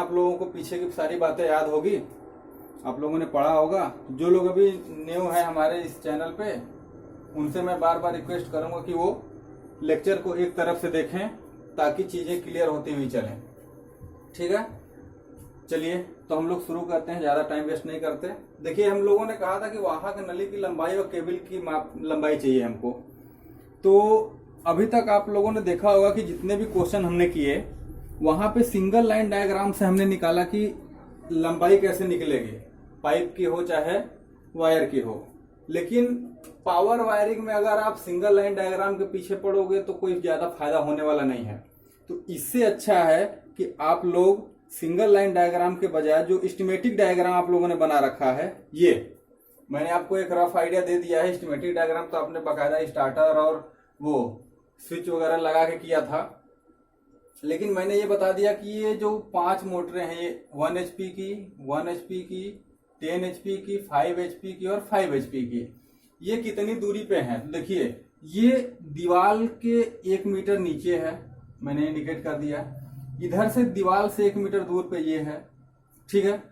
आप लोगों को पीछे की सारी बातें याद होगी, आप लोगों ने पढ़ा होगा। जो लोग अभी न्यू है हमारे इस चैनल पे, उनसे मैं बार बार रिक्वेस्ट करूंगा कि वो लेक्चर को एक तरफ से देखें ताकि चीजें क्लियर होती हुई चलें। ठीक है, चलिए तो हम लोग शुरू करते हैं, ज्यादा टाइम वेस्ट नहीं करते। देखिए, हम लोगों ने कहा था कि वाहक नली की लंबाई और केबल की लंबाई चाहिए हमको। तो अभी तक आप लोगों ने देखा होगा कि जितने भी क्वेश्चन हमने किए वहां पे सिंगल लाइन डायग्राम से हमने निकाला कि लंबाई कैसे निकलेगी, पाइप की हो चाहे वायर की हो। लेकिन पावर वायरिंग में अगर आप सिंगल लाइन डायग्राम के पीछे पड़ोगे तो कोई ज्यादा फायदा होने वाला नहीं है। तो इससे अच्छा है कि आप लोग सिंगल लाइन डायग्राम के बजाय जो स्कीमेटिक डायग्राम आप लोगों ने बना रखा है, ये मैंने आपको एक रफ आइडिया दे दिया है। स्कीमेटिक डायग्राम तो आपने बाकायदा स्टार्टर और वो स्विच वगैरह लगा के किया था, लेकिन मैंने ये बता दिया कि ये जो 5 मोटरें हैं, ये 1 HP की, 1 HP की, 10 HP की, 5 HP की और 5 HP की, ये कितनी दूरी पे हैं। तो देखिए, ये दीवार के 1 मीटर नीचे है, मैंने इंडिकेट कर दिया। इधर से दीवार से 1 मीटर दूर पे ये है, ठीक है।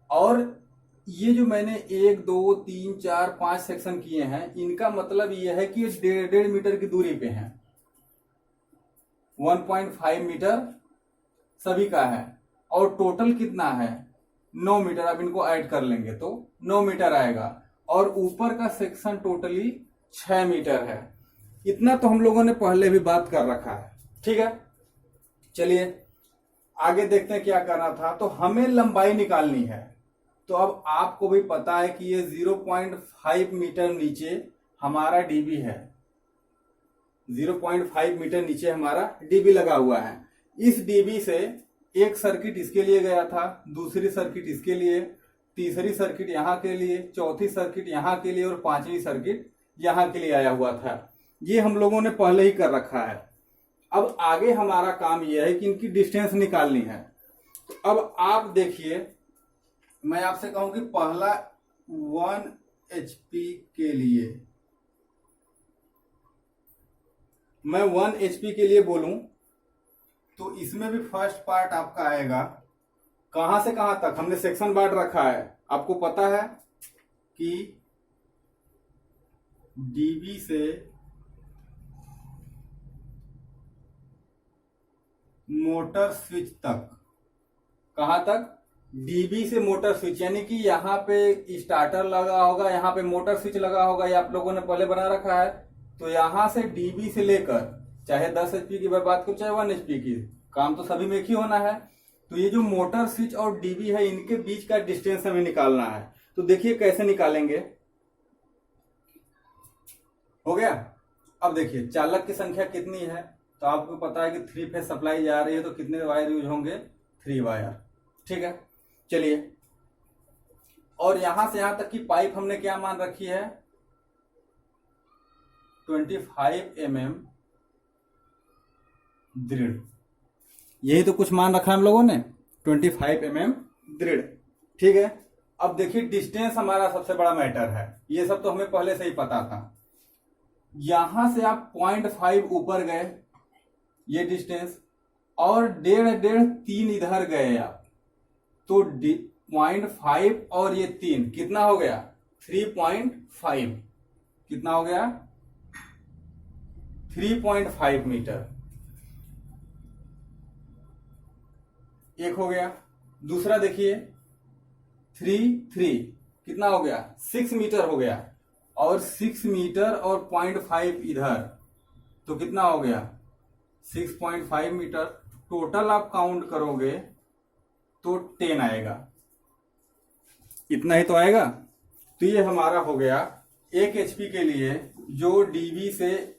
और ये जो मैंने 1 2 3 4 5 सेक्शन किए हैं, इनका मतलब ये है कि ये 1.5 मीटर की दूरी पे हैं। 1.5 मीटर सभी का है और टोटल कितना है 9 मीटर। अब इनको ऐड कर लेंगे तो 9 मीटर आएगा और ऊपर का सेक्शन टोटली 6 मीटर है। इतना तो हम लोगों ने पहले भी बात कर रखा है, ठीक है। चलिए आगे देखते हैं क्या करना था। तो हमें लंबाई निकालनी है, तो अब आपको भी पता है कि ये 0.5 मीटर नीचे हमारा डीबी है, 0.5 मीटर नीचे हमारा डीबी लगा हुआ है। इस डीबी से एक सर्किट इसके लिए गया था, दूसरी सर्किट इसके लिए, तीसरी सर्किट यहां के लिए, चौथी सर्किट यहां के लिए और 5वीं सर्किट यहां के लिए आया हुआ था। ये हम लोगों ने पहले ही कर रखा है। अब आगे हमारा काम यह है कि इनकी डिस्टेंस निकालनी है। तो अब आप देखिए, मैं आपसे कहूं कि पहला 1 HP के लिए, मैं 1 HP के लिए बोलूं तो इसमें भी फर्स्ट पार्ट आपका आएगा। कहां से कहां तक हमने सेक्शन बांट रखा है, आपको पता है कि डीबी से मोटर स्विच तक। कहां तक? डीबी से मोटर स्विच, यानी कि यहां पे स्टार्टर लगा होगा, यहां पे मोटर स्विच लगा होगा, ये आप लोगों ने पहले बना रखा है। तो यहां से डीबी से लेकर, चाहे 10 HP की बात करूं चाहे 1 HP की, काम तो सभी में एक ही होना है। तो ये जो मोटर स्विच और डीबी है, इनके बीच का डिस्टेंस हमें निकालना है। तो देखिए कैसे निकालेंगे। हो गया। अब देखिए चालक की संख्या कितनी है, तो आपको पता है कि 3 फेज सप्लाई जा रही है, तो कितने वायर यूज होंगे? 3 वायर, ठीक है। चलिए, और यहां से यहां तक की पाइप हमने क्या मान रखी है? 25 mm दृढ़। यही तो कुछ मान रखा है हम लोगों ने, 25 mm दृढ़, ठीक है। अब देखिए डिस्टेंस हमारा सबसे बड़ा मैटर है, ये सब तो हमें पहले से ही पता था। यहां से आप 0.5 ऊपर गए, ये डिस्टेंस, और 1.5 3 इधर गए आप, तो 0.5 और ये 3 कितना हो गया? 3.5। कितना हो गया? 3.5 मीटर। एक हो गया। दूसरा देखिए 3 कितना हो गया? 6 मीटर हो गया। और 6 मीटर और 0.5 इधर, तो कितना हो गया? 6.5 मीटर। टोटल आप काउंट करोगे तो 10 आएगा। इतना ही तो आएगा। तो ये हमारा हो गया 1 HP के लिए, जो डीबी से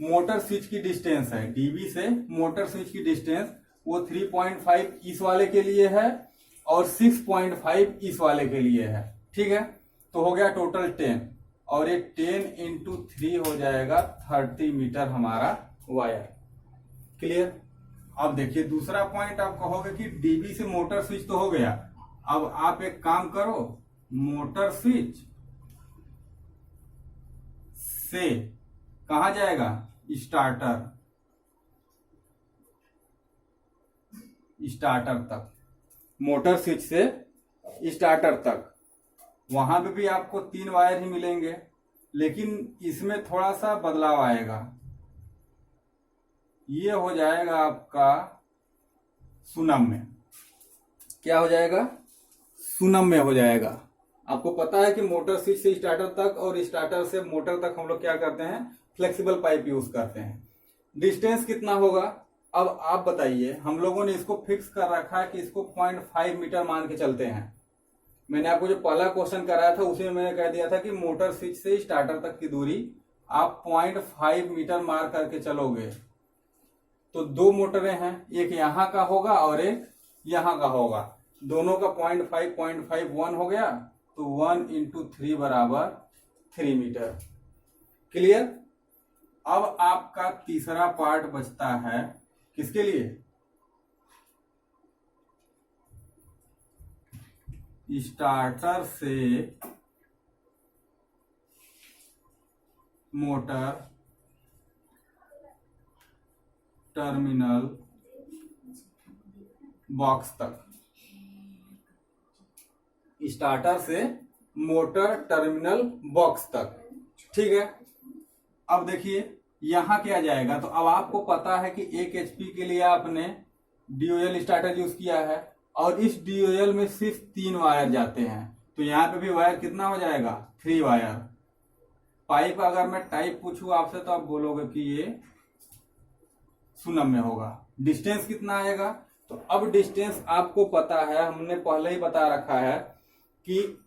मोटर स्विच की डिस्टेंस है। डीबी से मोटर स्विच की डिस्टेंस वो 3.5 इस वाले के लिए है और 6.5 इस वाले के लिए है, ठीक है। तो हो गया टोटल 10, और ये 10 इंटू 3 हो जाएगा 30 मीटर हमारा वायर। क्लियर? अब देखिए दूसरा पॉइंट, आप कहोगे कि डीबी से मोटर स्विच तो हो गया। अब आप एक काम करो, मोटर स्विच से कहा जाएगा? स्टार्टर तक। मोटर स्विच से स्टार्टर तक, वहां पे भी आपको 3 वायर ही मिलेंगे, लेकिन इसमें थोड़ा सा बदलाव आएगा। ये हो जाएगा आपका सुनम। क्या हो जाएगा? सुनम में हो जाएगा। आपको पता है कि मोटर स्विच से स्टार्टर तक और स्टार्टर से मोटर तक हम लोग क्या करते हैं, फ्लेक्सिबल पाइप यूज करते हैं। डिस्टेंस कितना होगा? अब आप बताइए। हम लोगों ने इसको फिक्स कर रखा है कि इसको 0.5 मीटर मान के चलते हैं। मैंने आपको जो पहला क्वेश्चन कराया था उसमें मैंने कह दिया था कि मोटर स्विच से स्टार्टर तक की दूरी आप 0.5 मीटर मार करके चलोगे। तो 2 मोटरें हैं, एक यहां का होगा और एक यहां का होगा। दोनों का 0.5 1 हो गया, तो 1 इंटू 3 बराबर 3 मीटर। क्लियर? अब आपका तीसरा पार्ट बचता है किसके लिए? स्टार्टर से मोटर टर्मिनल बॉक्स तक। स्टार्टर से मोटर टर्मिनल बॉक्स तक, ठीक है। अब देखिए यहां क्या जाएगा। तो अब आपको पता है कि 1 HP के लिए आपने DOL स्टार्टर यूज किया है और इस DOL में सिर्फ 3 वायर जाते हैं। तो यहां पे भी वायर कितना हो जाएगा? 3 वायर। पाइप अगर मैं टाइप पूछूं आपसे तो आप बोलोगे कि ये सुनम में होगा। डिस्टेंस कितना आएगा? तो अब डिस्टेंस आपको पता है, हमने पहले ही बता रखा है कि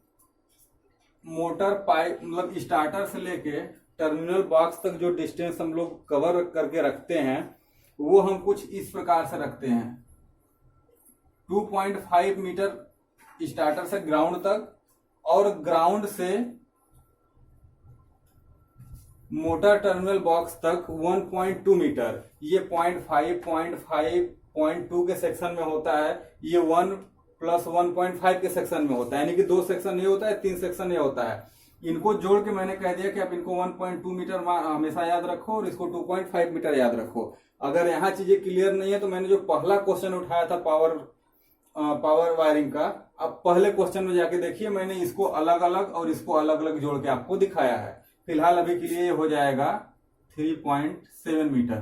मोटर पाइप मतलब स्टार्टर से लेके टर्मिनल बॉक्स तक जो डिस्टेंस हम लोग कवर करके रखते हैं वो हम कुछ इस प्रकार से रखते हैं। 2.5 मीटर स्टार्टर से ग्राउंड तक और ग्राउंड से मोटर टर्मिनल बॉक्स तक 1.2 मीटर। ये 0.5, 0.5, 0.2 के सेक्शन में होता है। ये 1 प्लस 1.5 के सेक्शन में होता है, यानी कि 2 सेक्शन ये होता है, 3 सेक्शन ये होता है। इनको जोड़ के मैंने कह दिया कि आप इनको 1.2 मीटर हमेशा याद रखो और इसको 2.5 मीटर याद रखो। अगर यहाँ चीजें क्लियर नहीं है तो मैंने जो पहला क्वेश्चन उठाया था पावर वायरिंग का, अब पहले क्वेश्चन में जाके देखिए, मैंने इसको अलग अलग और इसको अलग अलग जोड़ के आपको दिखाया है। फिलहाल अभी के लिए हो जाएगा 3.7 मीटर,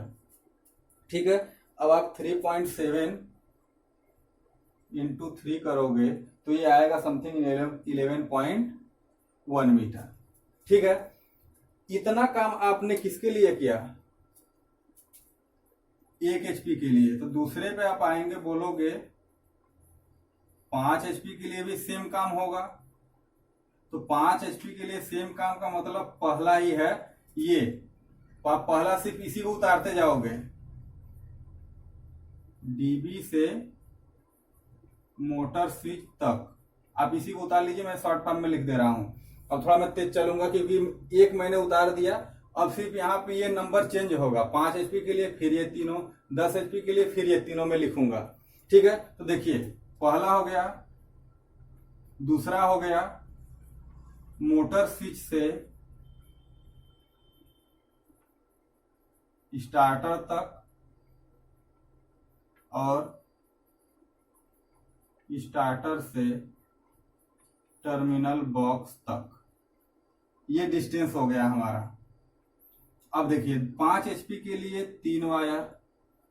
ठीक है। अब आप 3.7 इंटू 3 करोगे तो ये आएगा समथिंग 11.1 मीटर, ठीक है। इतना काम आपने किसके लिए किया? 1 HP के लिए। तो दूसरे पे आप आएंगे, बोलोगे 5 HP के लिए भी सेम काम होगा। तो 5 HP के लिए सेम काम का मतलब पहला ही है ये, आप पहला सिर्फ इसी को उतारते जाओगे, DB से मोटर स्विच तक। आप इसी को उतार लीजिए, मैं शॉर्ट फॉर्म में लिख दे रहा हूं। अब थोड़ा मैं तेज चलूंगा क्योंकि एक मैंने उतार दिया। अब सिर्फ यहाँ पे ये नंबर चेंज होगा, 5 HP के लिए फिर ये तीनों, 10 HP के लिए फिर ये तीनों में लिखूंगा, ठीक है। तो देखिए पहला हो गया, दूसरा हो गया मोटर स्विच से स्टार्टर तक और स्टार्टर से टर्मिनल बॉक्स तक। ये डिस्टेंस हो गया हमारा। अब देखिए 5 HP के लिए 3 वायर,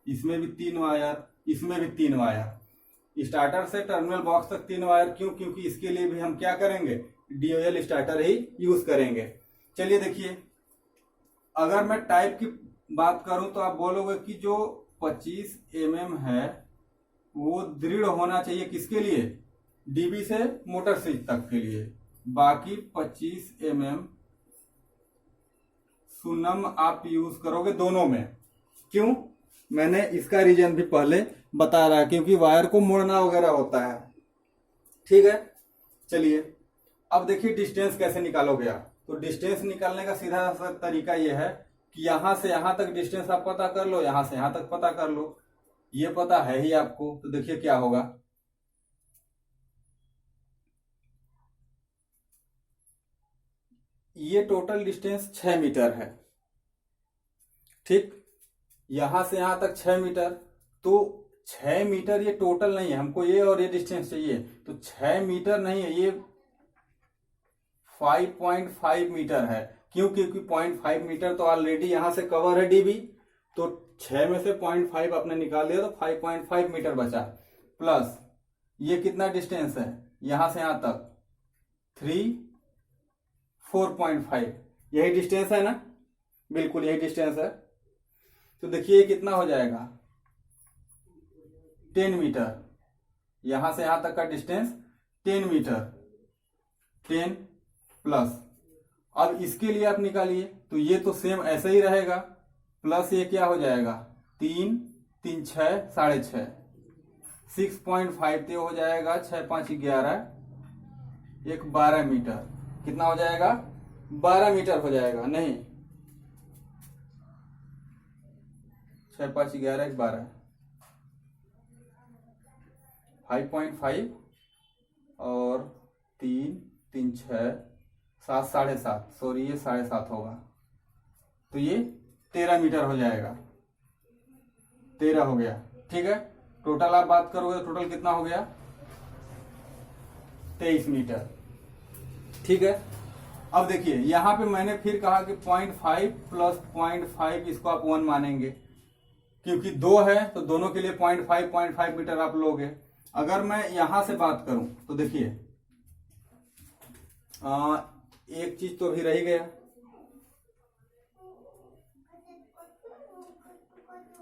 इसमें भी 3 वायर, इसमें भी 3 वायर। स्टार्टर से टर्मिनल बॉक्स तक 3 वायर। क्यों? क्योंकि इसके लिए भी हम क्या करेंगे? DOL स्टार्टर ही यूज करेंगे। चलिए देखिए, अगर मैं टाइप की बात करूं तो आप बोलोगे कि जो 25 mm है वो दृढ़ होना चाहिए किसके लिए? DB से मोटर स्विच तक के लिए। बाकी 25 mm सुनम आप यूज करोगे दोनों में। क्यों? मैंने इसका रीजन भी पहले बता रहा है, क्योंकि वायर को मोड़ना वगैरह होता है, ठीक है। चलिए अब देखिए डिस्टेंस कैसे निकालोगे आप। तो डिस्टेंस निकालने का सीधा सा तरीका यह है कि यहां से यहां तक डिस्टेंस आप पता कर लो, यहां से यहां तक पता कर लो। ये पता है ही आपको। तो देखिए क्या होगा, ये टोटल डिस्टेंस 6 मीटर है, ठीक। यहां से यहां तक 6 मीटर। तो 6 मीटर ये टोटल नहीं है, हमको ये और ये डिस्टेंस चाहिए, तो 6 मीटर नहीं है, ये 5.5 मीटर है। क्यों? क्योंकि 0.5 मीटर तो ऑलरेडी यहां से कवर है डीबी, तो 6 में से 0.5 आपने निकाल दिया तो 5.5 मीटर बचा। प्लस ये कितना डिस्टेंस है यहां से यहां तक, 4.5, यही डिस्टेंस है ना, बिल्कुल यही डिस्टेंस है। तो देखिए ये कितना हो जाएगा, 10 मीटर, यहां से यहां तक का डिस्टेंस 10 मीटर, 10 प्लस, अब इसके लिए आप निकालिए तो ये तो सेम ऐसे ही रहेगा, प्लस ये क्या हो जाएगा, 3 3 6 6.5, 6.5 तो हो जाएगा, 6 5 11, एक 12 मीटर, कितना हो जाएगा, 12 मीटर हो जाएगा, नहीं 6 5 11 एक 12, 5.5 और 3 3 6 7 7.5, सॉरी ये 7.5 होगा, तो ये 13 मीटर हो जाएगा, 13 हो गया। ठीक है, टोटल आप बात करोगे टोटल कितना हो गया, 23 मीटर। ठीक है, अब देखिए यहां पे मैंने फिर कहा कि 0.5 प्लस 0.5 इसको आप 1 मानेंगे, क्योंकि 2 है तो दोनों के लिए 0.5 मीटर आप लोगे। अगर मैं यहां से बात करूं तो देखिए एक चीज तो अभी रह गया,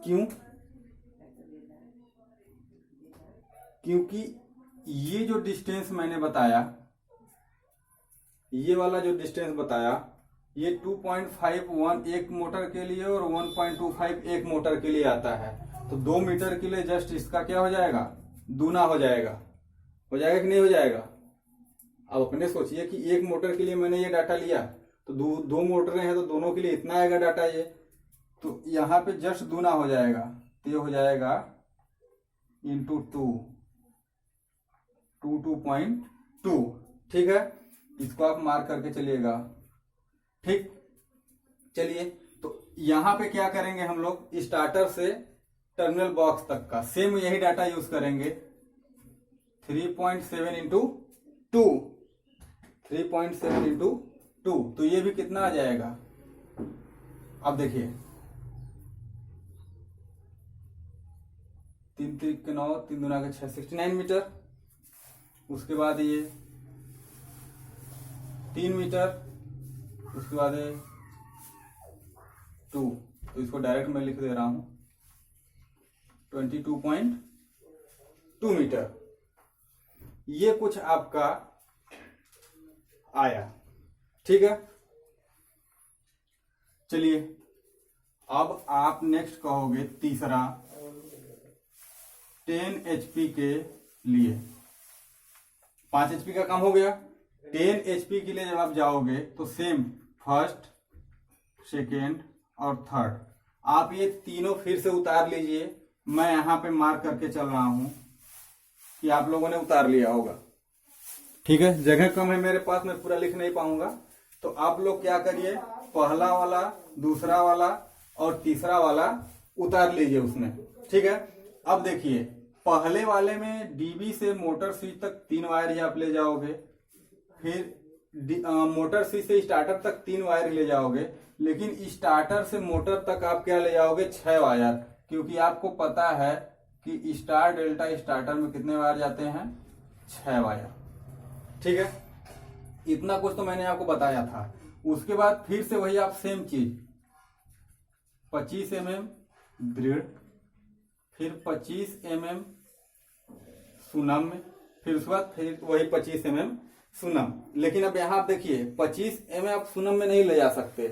क्यों? क्योंकि ये जो डिस्टेंस मैंने बताया, ये वाला जो डिस्टेंस बताया, ये 2.51 एक मोटर के लिए और 1.25 एक मोटर के लिए आता है, तो 2 मीटर के लिए जस्ट इसका क्या हो जाएगा, दूना हो जाएगा कि नहीं हो जाएगा। अब अपने सोचिए कि एक मोटर के लिए मैंने ये डाटा लिया, तो दो मोटरें हैं तो दोनों के लिए इतना आएगा डाटा, ये तो यहाँ पे जस्ट दूना हो जाएगा, तो ये हो जाएगा इंटू 2.2। ठीक है, इसको आप मार्क करके चलिएगा। ठीक, चलिए तो यहां पे क्या करेंगे हम लोग, स्टार्टर से टर्मिनल बॉक्स तक का सेम यही डाटा यूज करेंगे, 3.7 इंटू 2, 3.7 इंटू 2, तो ये भी कितना आ जाएगा, अब देखिए 3 3 के 9, 3 दूना के 6, 69 मीटर। उसके बाद ये 3 मीटर, उसके बाद 2, तो इसको डायरेक्ट मैं लिख दे रहा हूं 22.2 मीटर। ये कुछ आपका आया। ठीक है, चलिए अब आप नेक्स्ट कहोगे तीसरा, 10 HP के लिए 5 HP का काम हो गया। 10 HP के लिए जब आप जाओगे तो सेम फर्स्ट, सेकेंड और थर्ड, आप ये तीनों फिर से उतार लीजिए। मैं यहां पे मार्क करके चल रहा हूं कि आप लोगों ने उतार लिया होगा। ठीक है, जगह कम है मेरे पास, मैं पूरा लिख नहीं पाऊंगा, तो आप लोग क्या करिए, पहला वाला, दूसरा वाला और तीसरा वाला उतार लीजिए उसमें। ठीक है, अब देखिए पहले वाले में डीबी से मोटर स्विच तक 3 वायर ही आप ले जाओगे, फिर मोटर स्विच से स्टार्टर तक 3 वायर ले जाओगे, लेकिन स्टार्टर से मोटर तक आप क्या ले जाओगे, 6 वायर, क्योंकि आपको पता है कि स्टार डेल्टा स्टार्टर में कितने वायर जाते हैं, 6 वायर। ठीक है, इतना कुछ तो मैंने आपको बताया था। उसके बाद फिर से वही आप सेम चीज 25 mm दृढ़, फिर 25 mm सुनम में, फिर उसके बाद फिर वही 25 mm सुनम। लेकिन अब यहाँ आप देखिए 25 mm आप सुनम में नहीं ले जा सकते,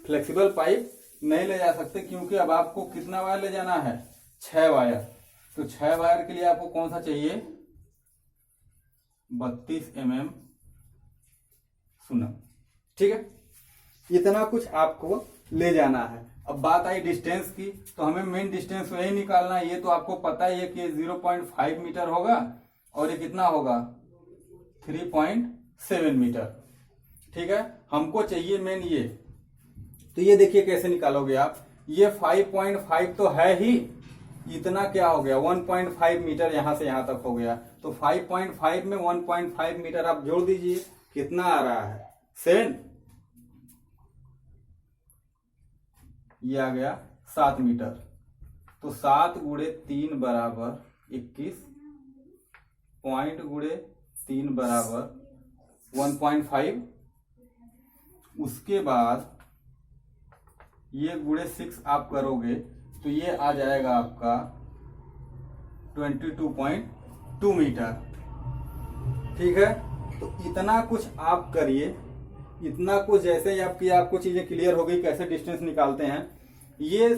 फ्लेक्सिबल पाइप नहीं ले जा सकते, क्योंकि अब आपको कितना वायर ले जाना है, 6 वायर। तो 6 वायर के लिए आपको कौन सा चाहिए, 32 mm सुनम। ठीक है, इतना कुछ आपको ले जाना है। अब बात आई डिस्टेंस की, तो हमें मेन डिस्टेंस वही निकालना है। ये तो आपको पता ही है कि 0.5 मीटर होगा और ये कितना होगा, 3.7 मीटर। ठीक है, हमको चाहिए मेन ये, तो ये देखिए कैसे निकालोगे आप, ये 5.5 तो है ही, इतना क्या हो गया, 1.5 मीटर यहां से यहां तक हो गया। तो 5.5 में 1.5 मीटर आप जोड़ दीजिए, कितना आ रहा है 7, ये आ गया 7 मीटर। तो 7 गुणे 3 बराबर 21, पॉइंट गुणे 3 बराबर 1.5। उसके बाद ये गुणे 6 आप करोगे तो ये आ जाएगा आपका 22.2 मीटर। ठीक है, तो इतना कुछ आप करिए, इतना कुछ जैसे ही आपको चीजें क्लियर हो गई कैसे डिस्टेंस निकालते हैं। ये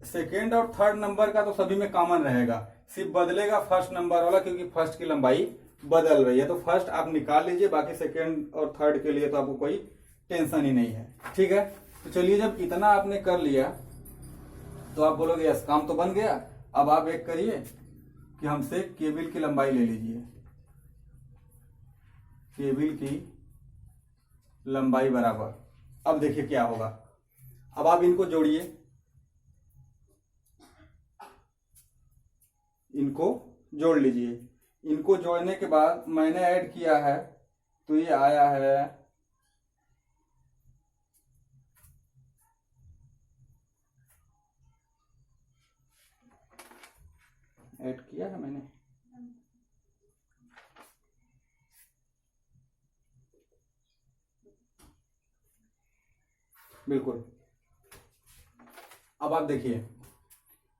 सेकेंड और थर्ड नंबर का तो सभी में कॉमन रहेगा, सिर्फ बदलेगा फर्स्ट नंबर वाला, क्योंकि फर्स्ट की लंबाई बदल रही है। तो फर्स्ट आप निकाल लीजिए, बाकी सेकेंड और थर्ड के लिए तो आपको कोई टेंशन ही नहीं है। ठीक है, तो चलिए जब इतना आपने कर लिया तो आप बोलोगे यस काम तो बन गया। अब आप एक करिए कि हमसे केबल की लंबाई ले लीजिए, केबल की लंबाई बराबर, अब देखिए क्या होगा। अब आप इनको जोड़िए, इनको जोड़ लीजिए। इनको जोड़ने के बाद मैंने ऐड किया है तो ये आया है ऐड किया है मैंने, बिल्कुल। अब आप देखिए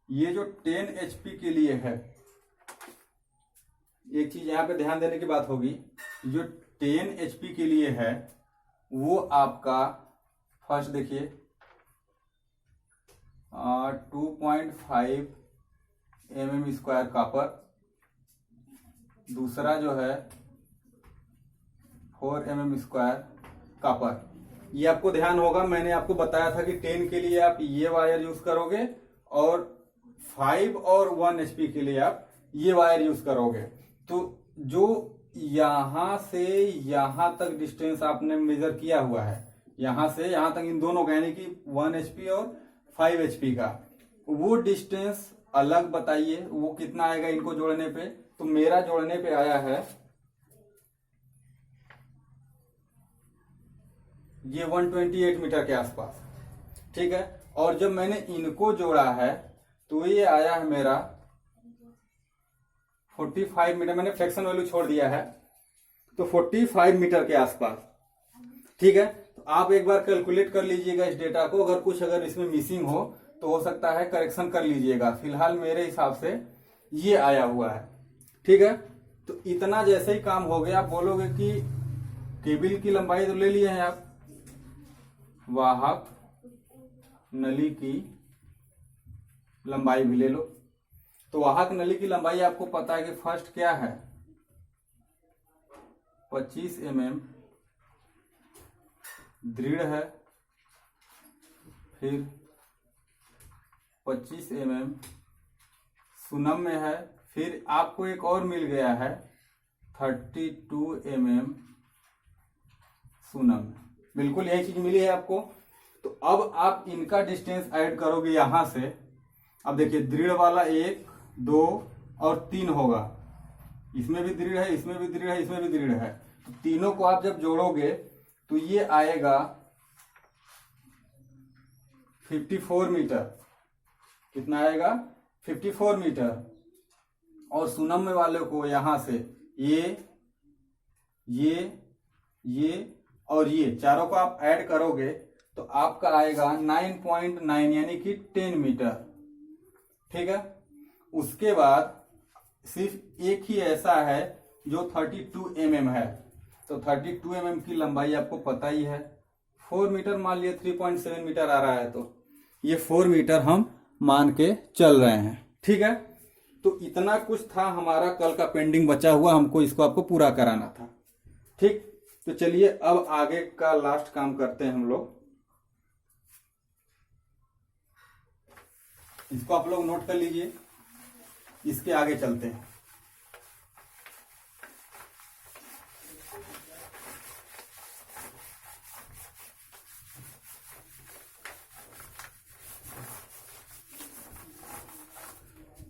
ये जो 10 HP के लिए है, एक चीज यहां पे ध्यान देने की बात होगी, जो 10 HP के लिए है वो आपका फर्स्ट देखिए 2.5 mm² कॉपर, दूसरा जो है 4 mm² कॉपर। ये आपको ध्यान होगा, मैंने आपको बताया था कि 10 के लिए आप ये वायर यूज करोगे और 5 और 1 HP के लिए आप ये वायर यूज करोगे। तो जो यहां से यहां तक डिस्टेंस आपने मेजर किया हुआ है, यहां से यहां तक इन दोनों का, यानी कि 1 HP और 5 HP का, वो डिस्टेंस अलग बताइए वो कितना आएगा इनको जोड़ने पे। तो मेरा जोड़ने पे आया है ये 128 मीटर के आसपास। ठीक है, और जब मैंने इनको जोड़ा है तो ये आया है मेरा 45 मीटर, मैंने फ्रैक्शन वैल्यू छोड़ दिया है तो 45 मीटर के आसपास। ठीक है, तो आप एक बार कैलकुलेट कर लीजिएगा इस डेटा को, अगर इसमें मिसिंग हो तो हो सकता है करेक्शन कर लीजिएगा। फिलहाल मेरे हिसाब से ये आया हुआ है। ठीक है, तो इतना जैसे ही काम हो गया, आप बोलोगे कि केबल की लंबाई तो ले लिए हैं आप, वाहक नली की लंबाई भी ले लो। तो वाहक नली की लंबाई आपको पता है कि फर्स्ट क्या है 25 mm दृढ़ है, फिर 25 mm सुनम्य है, फिर आपको एक और मिल गया है 32 mm सुनम्य। बिल्कुल यही चीज मिली है आपको। तो अब आप इनका डिस्टेंस ऐड करोगे यहां से। अब देखिए दृढ़ वाला 1 2 और 3 होगा, इसमें भी दृढ़ है, इसमें भी दृढ़ है, इसमें भी दृढ़ है। तो तीनों को आप जब जोड़ोगे तो ये आएगा 54 मीटर। कितना आएगा 54 मीटर। और सुनम्य वाले को यहां से ये और ये चारों को आप ऐड करोगे तो आपका आएगा 9.9 यानी कि 10 मीटर। ठीक है, उसके बाद सिर्फ एक ही ऐसा है जो 32 mm है। तो 32 mm की लंबाई आपको पता ही है, 4 मीटर मान लिया, 3.7 मीटर आ रहा है तो ये 4 मीटर हम मान के चल रहे हैं। ठीक है, तो इतना कुछ था हमारा कल का पेंडिंग बचा हुआ, हमको इसको आपको पूरा कराना था। ठीक, तो चलिए अब आगे का लास्ट काम करते हैं हम लोग। इसको आप लोग नोट कर लीजिए, इसके आगे चलते हैं।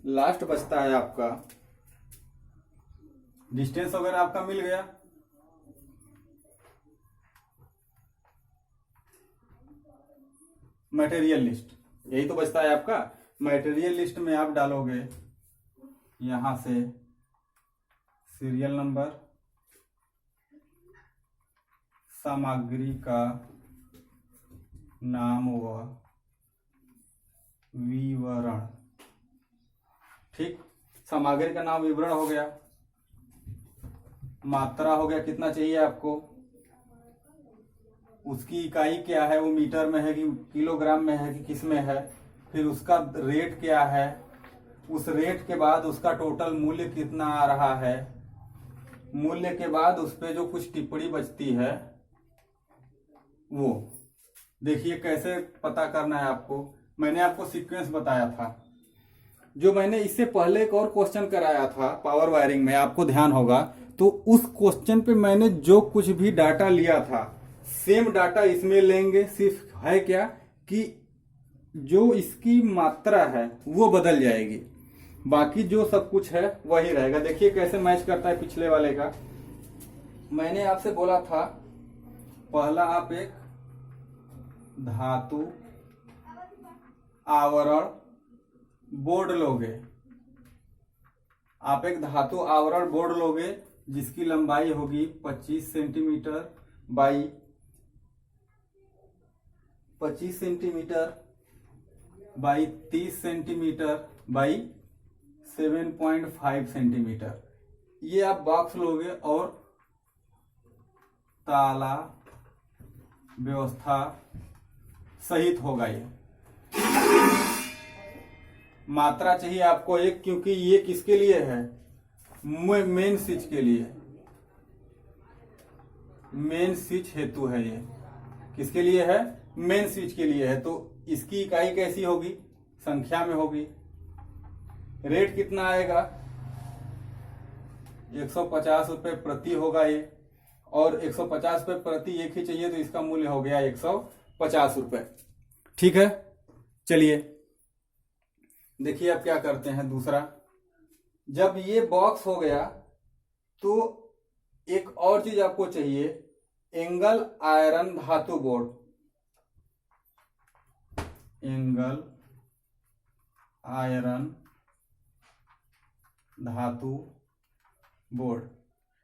लास्ट बचता है आपका डिस्टेंस वगैरह आपका मिल गया। मटेरियल लिस्ट, यही तो बचता है आपका। मटेरियल लिस्ट में आप डालोगे यहां से सीरियल नंबर, सामग्री का नाम व विवरण। ठीक, सामग्री का नाम विवरण हो गया। मात्रा हो गया, कितना चाहिए आपको, उसकी इकाई क्या है, वो मीटर में है कि किलोग्राम में है कि किस में है। फिर उसका रेट क्या है, उस रेट के बाद उसका टोटल मूल्य कितना आ रहा है। मूल्य के बाद उस पे जो कुछ टिप्पणी बचती है वो देखिए कैसे पता करना है आपको। मैंने आपको सीक्वेंस बताया था। जो मैंने इससे पहले एक और क्वेश्चन कराया था पावर वायरिंग में, आपको ध्यान होगा, तो उस क्वेश्चन पे मैंने जो कुछ भी डाटा लिया था सेम डाटा इसमें लेंगे। सिर्फ है क्या कि जो इसकी मात्रा है वो बदल जाएगी, बाकी जो सब कुछ है वही रहेगा। देखिए कैसे मैच करता है पिछले वाले का। मैंने आपसे बोला था पहला आप एक धातु आवरण बोर्ड लोगे। आप एक धातु आवरण बोर्ड लोगे जिसकी लंबाई होगी 25 centimetre by 25 centimetre by 30 centimetre by 7.5 centimetre. ये आप बॉक्स लोगे और ताला व्यवस्था सहित होगा। ये मात्रा चाहिए आपको एक, क्योंकि ये किसके लिए है, मेन स्विच के लिए, मेन स्विच हेतु है। ये किसके लिए है, मेन स्विच के लिए है। तो इसकी इकाई कैसी होगी, संख्या में होगी। रेट कितना आएगा, 150 रुपए प्रति होगा ये, और 150 रुपए प्रति एक ही चाहिए तो इसका मूल्य हो गया 150 रुपए। ठीक है, चलिए देखिए अब क्या करते हैं। दूसरा, जब ये बॉक्स हो गया तो एक और चीज आपको चाहिए, एंगल आयरन धातु बोर्ड। एंगल आयरन धातु बोर्ड।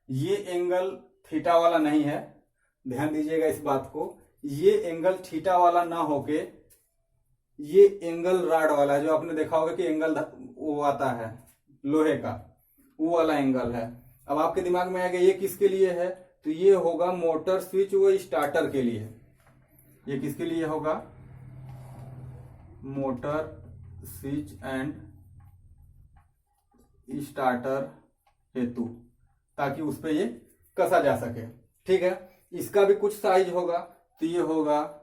ये एंगल थीटा वाला नहीं है, ध्यान दीजिएगा इस बात को। ये एंगल थीटा वाला ना होके ये एंगल राड वाला, जो आपने देखा होगा कि एंगल वो आता है लोहे का, वो वाला एंगल है। अब आपके दिमाग में आएगा ये किसके लिए है, तो ये होगा मोटर स्विच व स्टार्टर के लिए। ये किसके लिए होगा, मोटर स्विच एंड स्टार्टर हेतु, ताकि उस पे ये कसा जा सके। ठीक है, इसका भी कुछ साइज होगा, तो ये होगा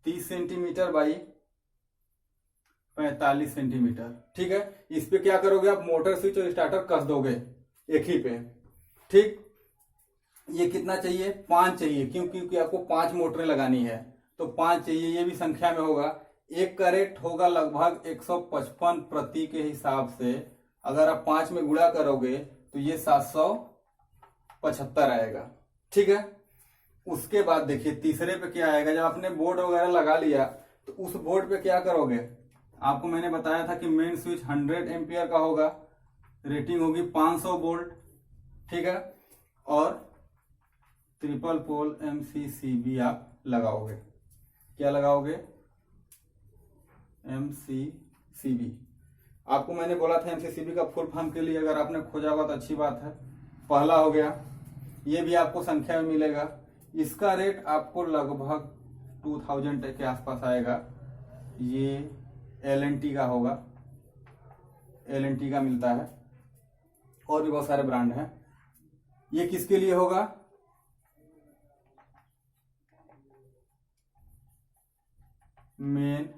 30 सेंटीमीटर बाई 45 सेंटीमीटर। ठीक है, इस पे क्या करोगे आप, मोटर स्विच और स्टार्टर कस दोगे एक ही पे। ठीक, ये कितना चाहिए, 5 चाहिए, क्योंकि आपको 5 मोटरें लगानी है तो 5 चाहिए। ये भी संख्या में होगा। एक का रेट होगा लगभग 155 प्रति के हिसाब से। अगर आप 5 में गुणा करोगे तो ये 775 आएगा। ठीक है, उसके बाद देखिए तीसरे पे क्या आएगा। जब आपने बोर्ड वगैरह लगा लिया तो उस बोर्ड पे क्या करोगे, आपको मैंने बताया था कि मेन स्विच 100 एम्पियर का होगा, रेटिंग होगी 500 वोल्ट। ठीक है, और ट्रिपल पोल MCCB आप लगाओगे। क्या लगाओगे, MCCB। आपको मैंने बोला था MCCB का फुल फॉर्म के लिए, अगर आपने खोजा होगा तो अच्छी बात है। पहला हो गया, ये भी आपको संख्या में मिलेगा। इसका रेट आपको लगभग 2000 के आसपास आएगा। ये LNT का होगा, LNT का मिलता है, और भी बहुत सारे ब्रांड हैं। ये किसके लिए होगा, मेन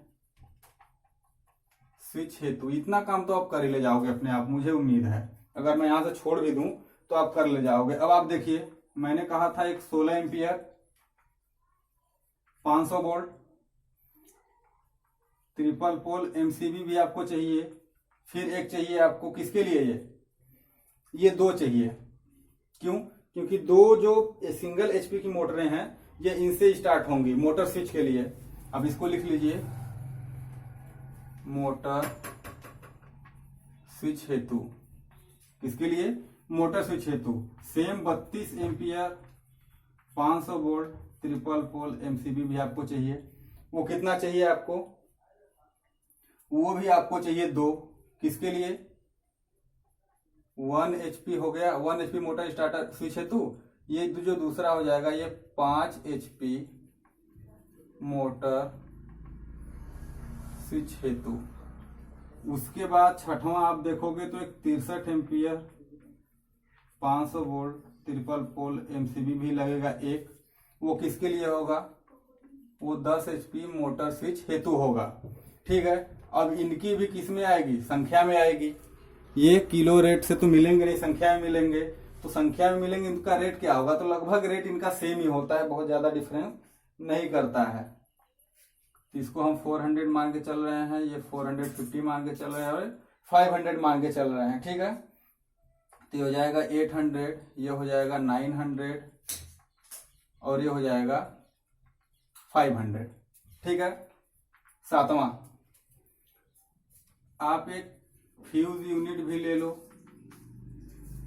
स्विच हेतु। इतना काम तो आप कर ही ले जाओगे अपने आप, मुझे उम्मीद है। अगर मैं यहां से छोड़ भी दूं तो आप कर ले जाओगे। अब आप देखिए, मैंने कहा था एक 16 ampere 500 volt, triple pole MCB भी आपको चाहिए फिर एक चाहिए आपको किसके लिए, ये दो चाहिए। क्यों? क्योंकि दो जो सिंगल एचपी की मोटरें हैं ये इनसे स्टार्ट होंगी मोटर स्विच के लिए। अब इसको लिख लीजिए, मोटर स्विच हेतु। किसके लिए? मोटर स्विच हेतु। Same 32 ampere 500 volt triple pole MCB भी आपको चाहिए। वो कितना चाहिए आपको? वो भी आपको चाहिए दो। किसके लिए? 1 एचपी हो गया, 1 एचपी मोटर स्टार्टर स्विच हेतु। ये जो दूसरा हो जाएगा ये 5 एचपी मोटर स्विच हेतु। उसके बाद छठवां आप देखोगे तो एक 63 ampere 500 volt triple pole MCB भी लगेगा एक। वो किसके लिए होगा? वो 10 एचपी मोटर स्विच हेतु होगा। ठीक है, अब इनकी भी किस में आएगी? संख्या में आएगी। ये किलो रेट से तो मिलेंगे नहीं, संख्या में मिलेंगे। तो संख्या में मिलेंगे, इनका रेट क्या होगा? तो लगभग रेट इनका सेम ही होता है, बहुत ज्यादा डिफरेंस नहीं करता है। तो इसको हम 400 मान के चल रहे हैं, ये 450 मान के चल रहे हैं और 500 मान के चल रहे हैं। ठीक है, तो ये हो जाएगा 800, ये हो जाएगा 900 और ये हो जाएगा 500। ठीक है, सातवां आप एक फ्यूज यूनिट भी ले लो।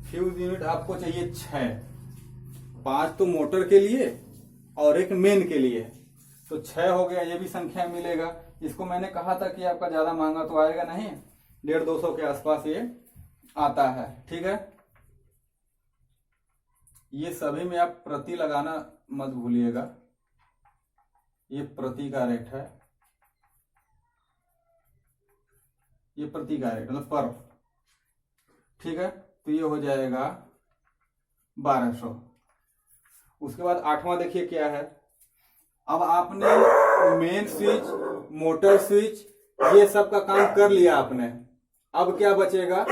फ्यूज यूनिट आपको चाहिए 6, 5 तो मोटर के लिए और एक मेन के लिए, तो 6 हो गया। ये भी संख्या मिलेगा। इसको मैंने कहा था कि आपका ज्यादा महंगा तो आएगा नहीं, 150-200 के आसपास ये आता है। ठीक है, ये सभी में आप प्रति लगाना मत भूलिएगा, ये प्रति का रेट है, ये प्रति का रेट मतलब पर। ठीक है, तो ये हो जाएगा 1200। उसके बाद आठवां देखिए क्या है। अब आपने मेन स्विच मोटर स्विच ये सब का काम कर लिया आपने। अब क्या बचेगा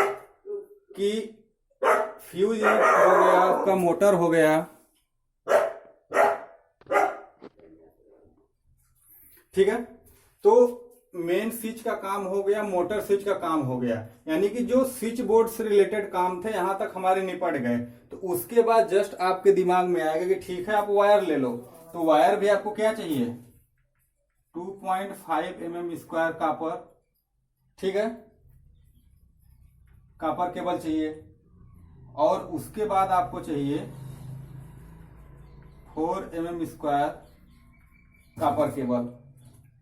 कि फ्यूज यूनिट हो गया, आपका मोटर हो गया। ठीक है, तो मेन स्विच का काम हो गया, मोटर स्विच का काम हो गया, यानी कि जो स्विच बोर्ड से रिलेटेड काम थे यहां तक हमारे निपट गए। तो उसके बाद जस्ट आपके दिमाग में आएगा कि ठीक है आप वायर ले लो। तो वायर भी आपको क्या चाहिए? 2.5 mm स्क्वायर कापर। ठीक है, कापर केबल चाहिए। और उसके बाद आपको चाहिए 4 mm स्क्वायर कापर केबल।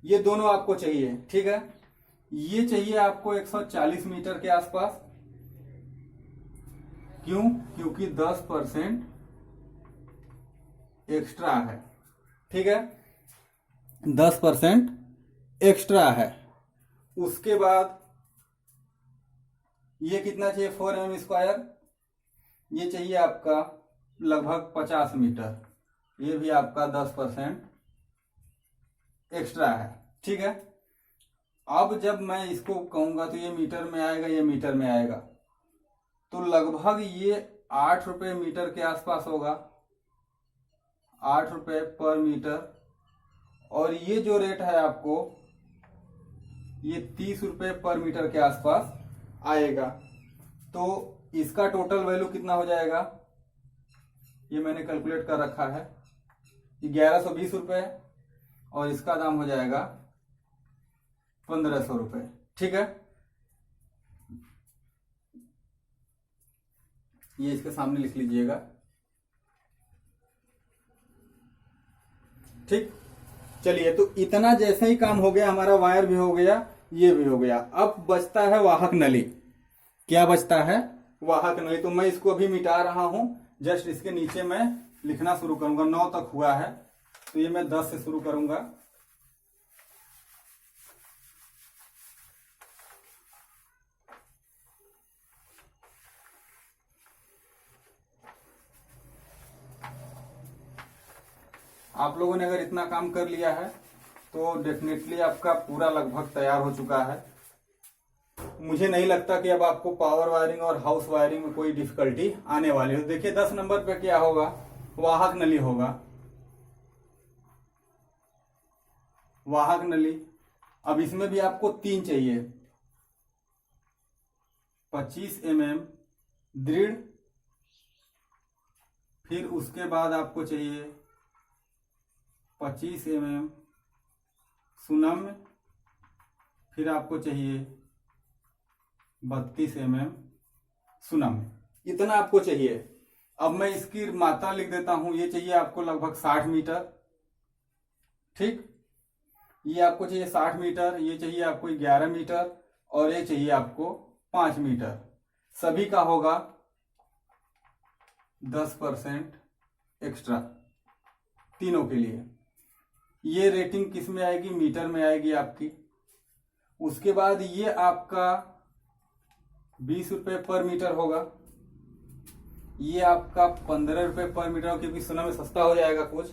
ये दोनों आपको चाहिए। ठीक है, ये चाहिए आपको 140 मीटर के आसपास। क्यों? क्योंकि 10% एक्स्ट्रा है। ठीक है, 10% एक्स्ट्रा है। उसके बाद ये कितना चाहिए? 4 mm स्क्वायर। ये चाहिए आपका लगभग 50 मीटर। ये भी आपका 10% एक्स्ट्रा है। ठीक है, अब जब मैं इसको कहूंगा तो ये मीटर में आएगा, ये मीटर में आएगा, तो लगभग ये 8 रुपये मीटर के आसपास होगा, 8 रुपये पर मीटर। और ये जो रेट है आपको ये 30 रुपये पर मीटर के आसपास आएगा। तो इसका टोटल वैल्यू कितना हो जाएगा? ये मैंने कैलकुलेट कर रखा है, 1120 रुपये और इसका दाम हो जाएगा 1500 रुपये। ठीक है, ये इसके सामने लिख लीजिएगा। ठीक, चलिए, तो इतना जैसे ही काम हो गया, हमारा वायर भी हो गया, ये भी हो गया। अब बचता है वाहक नली। क्या बचता है? वाहक नली। तो मैं इसको अभी मिटा रहा हूं, जस्ट इसके नीचे मैं लिखना शुरू करूंगा। 9 तक हुआ है, तो ये मैं 10 से शुरू करूंगा। आप लोगों ने अगर इतना काम कर लिया है तो डेफिनेटली आपका पूरा लगभग तैयार हो चुका है। मुझे नहीं लगता कि अब आपको पावर वायरिंग और हाउस वायरिंग में कोई डिफिकल्टी आने वाली हो। देखिए 10 नंबर पे क्या होगा? वाहक नली होगा। वाहक नली, अब इसमें भी आपको 3 चाहिए। 25 mm दृढ़, फिर उसके बाद आपको चाहिए 25 mm सुनम्य, फिर आपको चाहिए 32 mm सुनम्य। इतना आपको चाहिए। अब मैं इसकी मात्रा लिख देता हूं। ये चाहिए आपको लगभग 60 मीटर, ठीक। ये आपको चाहिए 60 मीटर, ये चाहिए आपको 11 मीटर, और ये चाहिए आपको 5 मीटर। सभी का होगा 10% एक्स्ट्रा तीनों के लिए। ये रेटिंग किस में आएगी? मीटर में आएगी आपकी। उसके बाद ये आपका 20 रुपये पर मीटर होगा। ये आपका 15 रुपये पर मीटर, क्योंकि सुना में सस्ता हो जाएगा कुछ।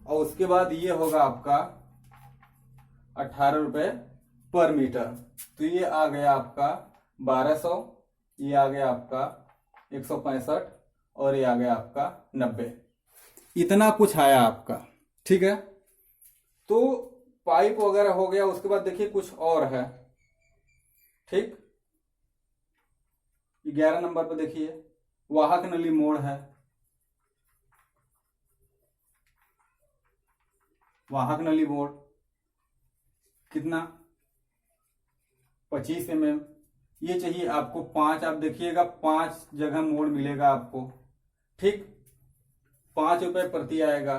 और उसके बाद ये होगा आपका 18 रुपये पर मीटर। तो ये आ गया आपका 1200, ये आ गया आपका 165, और ये आ गया आपका 90। इतना कुछ आया आपका, ठीक है। तो पाइप वगैरह हो गया। उसके बाद देखिए कुछ और है, ठीक। 11 नंबर पर देखिए वाहक नली मोड़ है। वाहक नली मोड़ कितना? 25 mm। ये चाहिए आपको 5। आप देखिएगा 5 जगह मोड़ मिलेगा आपको, ठीक। 5 रुपये प्रति आएगा,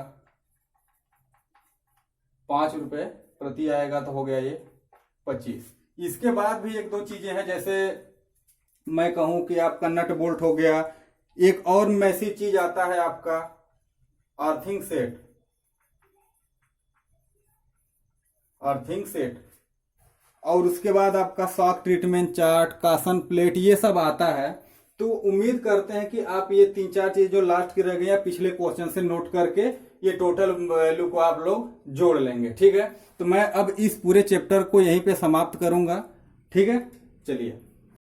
5 रुपये प्रति आएगा, तो हो गया ये 25। इसके बाद भी एक दो चीजें हैं, जैसे मैं कहूं कि आपका नट बोल्ट हो गया। एक और मैसी चीज आता है आपका अर्थिंग सेट। अर्थिंग सेट, और उसके बाद आपका shock treatment chart, Kasan plate, ये सब आता है। तो उम्मीद करते हैं कि आप ये 3-4 चीज जो लास्ट की रह गई है पिछले क्वेश्चन से नोट करके ये टोटल वैल्यू को आप लोग जोड़ लेंगे, ठीक है। तो मैं अब इस पूरे चैप्टर को यहीं पे समाप्त करूंगा, ठीक है। चलिए।